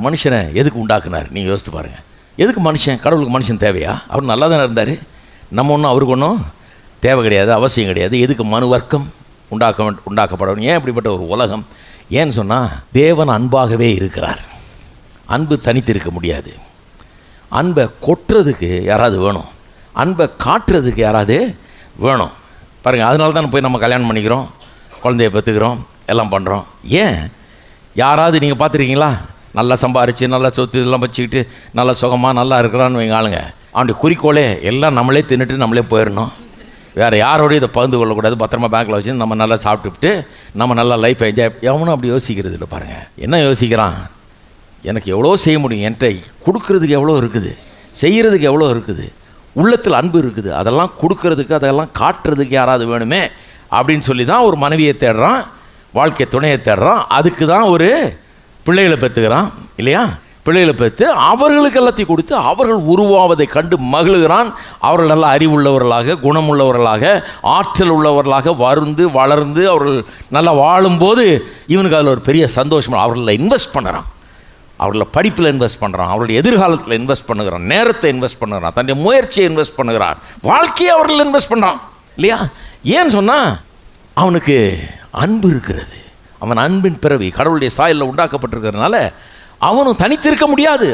மனுஷனை எதுக்கு உண்டாக்குனார் நீங்கள் யோசித்து பாருங்கள். எதுக்கு மனுஷன்? கடவுளுக்கு மனுஷன் தேவையா? அவர் நல்லா தானே இருந்தார். நம்ம ஒன்றும் அவருக்கு ஒன்றும் தேவை கிடையாது, அவசியம் கிடையாது. எதுக்கு மனு வர்க்கம் உண்டாக்கப்படணும்? ஏன் இப்படிப்பட்ட ஒரு உலகம்? ஏன்னு சொன்னால் தேவன் அன்பாகவே இருக்கிறார். அன்பு தனித்து இருக்க முடியாது. அன்பை கொட்டுறதுக்கு யாராவது வேணும், அன்பை காட்டுறதுக்கு யாராவது வேணும். பாருங்கள், அதனால தான் போய் நம்ம கல்யாணம் பண்ணிக்கிறோம், குழந்தைய பெற்றுக்கிறோம், எல்லாம் பண்ணுறோம். ஏன்? யாராவது நீங்கள் பார்த்துருக்கீங்களா? நல்லா சம்பாரித்து நல்லா சொத்து இதெல்லாம் வச்சுக்கிட்டு நல்லா சுகமாக நல்லா இருக்கிறான்னு வைங்க ஆளுங்க, அவனுடைய குறிக்கோளே எல்லாம் நம்மளே தின்னுட்டு நம்மளே போயிடணும், வேறு யாரோடையும் இதை பகிர்ந்து கொள்ளக்கூடாது, பத்திரமா பேங்க்கில் வச்சு நம்ம நல்லா சாப்பிட்டுவிட்டு நம்ம நல்லா லைஃப் என்ஜாய். எவனும் அப்படி யோசிக்கிறது இல்லை. பாருங்கள், என்ன யோசிக்கிறான்? எனக்கு எவ்வளோ செய்ய முடியும், என்கிட்ட கொடுக்கறதுக்கு எவ்வளோ இருக்குது, செய்கிறதுக்கு எவ்வளோ இருக்குது, உள்ளத்தில் அன்பு இருக்குது, அதெல்லாம் கொடுக்கறதுக்கு அதெல்லாம் காட்டுறதுக்கு யாராவது வேணுமே அப்படின்னு சொல்லி தான் ஒரு மனைவியை தேடுறான், வாழ்க்கை துணையை தேடுறான். அதுக்கு தான் ஒரு பிள்ளைகளை பெற்றுக்கிறான் இல்லையா? பிள்ளைகளை பெற்று அவர்களுக்கு எல்லாத்தையும் கொடுத்து அவர்கள் உருவாவதை கண்டு மகிழ்கிறான். அவர்கள் நல்ல அறிவுள்ளவர்களாக, குணமுள்ளவர்களாக, ஆற்றல் உள்ளவர்களாக வளர்ந்து அவர்கள் நல்லா வாழும்போது இவனுக்கு அதில் ஒரு பெரிய சந்தோஷம். அவர்களை இன்வெஸ்ட் பண்ணுறான், அவர்களை படிப்பில் இன்வெஸ்ட் பண்ணுறான், அவருடைய எதிர்காலத்தில் இன்வெஸ்ட் பண்ணுகிறான், நேரத்தை இன்வெஸ்ட் பண்ணுகிறான், தன்னுடைய முயற்சியை இன்வெஸ்ட் பண்ணுகிறான், வாழ்க்கையை அவர்கள் இன்வெஸ்ட் பண்ணுறான் இல்லையா? ஏன்னு சொன்னால் அவனுக்கு அன்பு இருக்கிறது. அவன் அன்பின் பிறவி, கடவுளுடைய சாயலில் உண்டாக்கப்பட்டிருக்கிறதுனால அவனும் தனித்திருக்க முடியாது.